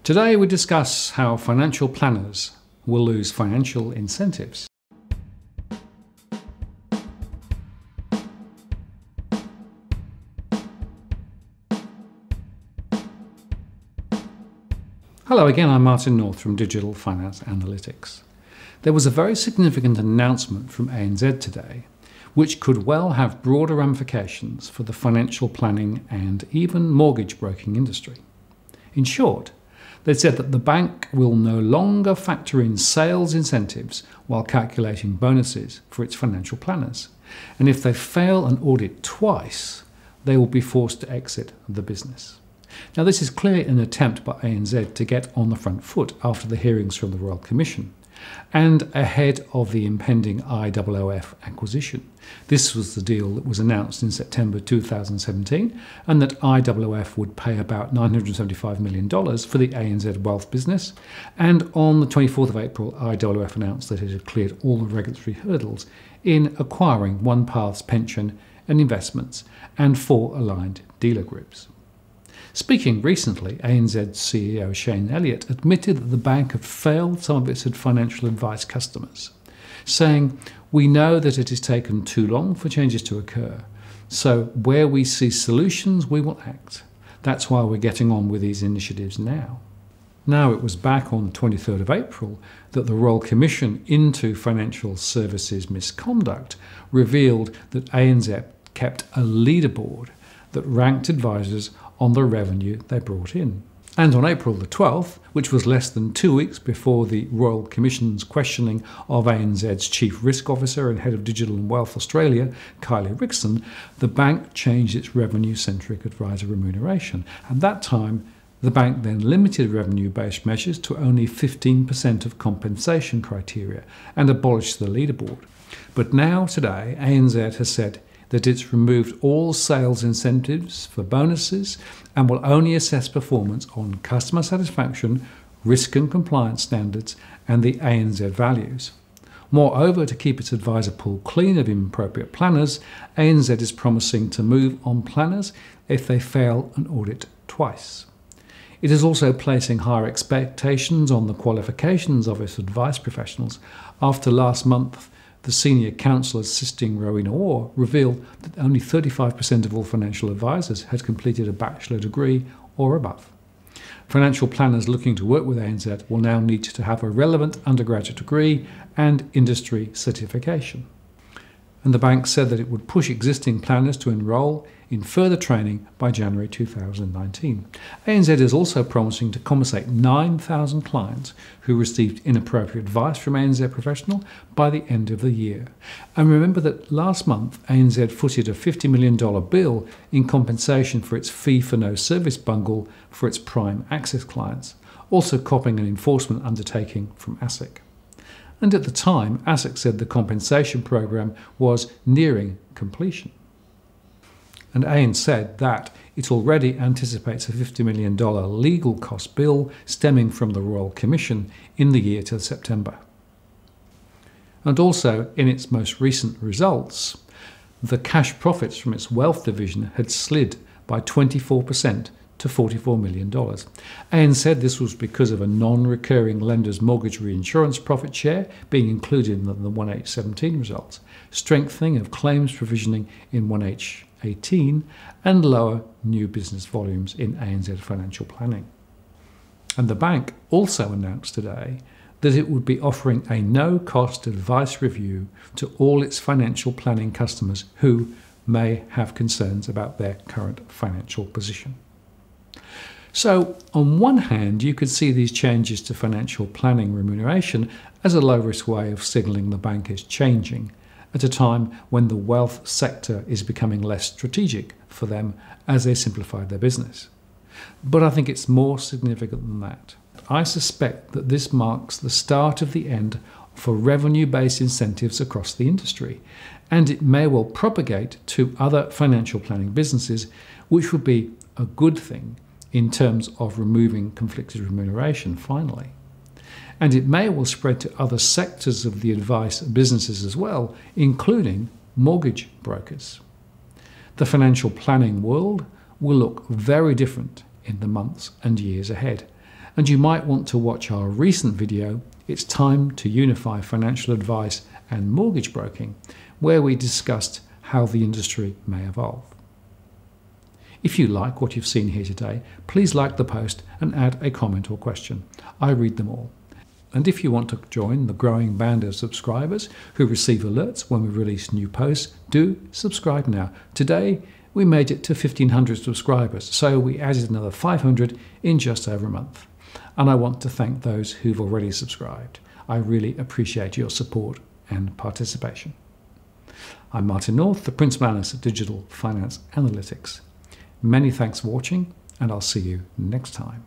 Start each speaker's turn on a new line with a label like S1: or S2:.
S1: Today we discuss how financial planners will lose financial incentives. Hello again, I'm Martin North from Digital Finance Analytics. There was a very significant announcement from ANZ today, which could well have broader ramifications for the financial planning and even mortgage broking industry. In short, they said that the bank will no longer factor in sales incentives while calculating bonuses for its financial planners. And if they fail an audit twice, they will be forced to exit the business. Now, this is clearly an attempt by ANZ to get on the front foot after the hearings from the Royal Commission and ahead of the impending IOOF acquisition. This was the deal that was announced in September 2017, and that IOOF would pay about $975 million for the ANZ Wealth business. And on the 24th of April, IOOF announced that it had cleared all the regulatory hurdles in acquiring OnePath's pension and investments and 4 aligned dealer groups. Speaking recently, ANZ CEO Shayne Elliott admitted that the bank had failed some of its financial advice customers, saying, "We know that it has taken too long for changes to occur, so where we see solutions, we will act. That's why we're getting on with these initiatives now." Now, it was back on the 23rd of April that the Royal Commission into Financial Services Misconduct revealed that ANZ kept a leaderboard that ranked advisors on the revenue they brought in. And on April the 12th, which was less than 2 weeks before the Royal Commission's questioning of ANZ's Chief Risk Officer and Head of Digital and Wealth Australia, Kylie Rickson, the bank changed its revenue-centric advisor remuneration. At that time, the bank then limited revenue-based measures to only 15% of compensation criteria and abolished the leaderboard. But now, today, ANZ has said that it's removed all sales incentives for bonuses and will only assess performance on customer satisfaction, risk and compliance standards, and the ANZ values. Moreover, to keep its advisor pool clean of inappropriate planners, ANZ is promising to move on planners if they fail an audit twice. It is also placing higher expectations on the qualifications of its advice professionals after last month the senior counsel assisting Rowena Orr revealed that only 35% of all financial advisors had completed a bachelor degree or above. Financial planners looking to work with ANZ will now need to have a relevant undergraduate degree and industry certification. And the bank said that it would push existing planners to enrol in further training by January 2019. ANZ is also promising to compensate 9,000 clients who received inappropriate advice from ANZ professional by the end of the year. And remember that last month ANZ footed a $50 million bill in compensation for its fee-for-no-service bungle for its prime access clients, also copying an enforcement undertaking from ASIC. And at the time, ASIC said the compensation program was nearing completion. And ANZ said that it already anticipates a $50 million legal cost bill stemming from the Royal Commission in the year to September. And also, in its most recent results, the cash profits from its wealth division had slid by 24% to $44 million. ANZ said this was because of a non-recurring lender's mortgage reinsurance profit share being included in the 1H17 results, strengthening of claims provisioning in 1H18, and lower new business volumes in ANZ financial planning. And the bank also announced today that it would be offering a no-cost advice review to all its financial planning customers who may have concerns about their current financial position. So, on one hand, you could see these changes to financial planning remuneration as a low-risk way of signalling the bank is changing, at a time when the wealth sector is becoming less strategic for them as they simplify their business. But I think it's more significant than that. I suspect that this marks the start of the end for revenue-based incentives across the industry, and it may well propagate to other financial planning businesses, which would be a good thing in terms of removing conflicted remuneration, finally. And it may well spread to other sectors of the advice businesses as well, including mortgage brokers. The financial planning world will look very different in the months and years ahead, And you might want to watch our recent video, It's Time to Unify Financial Advice and Mortgage Broking, where we discussed how the industry may evolve. If you like what you've seen here today, please like the post and add a comment or question. I read them all. And if you want to join the growing band of subscribers who receive alerts when we release new posts, do subscribe now. Today, we made it to 1,500 subscribers, so we added another 500 in just over a month. And I want to thank those who've already subscribed. I really appreciate your support and participation. I'm Martin North, the Principal Analyst at Digital Finance Analytics. Many thanks for watching, and I'll see you next time.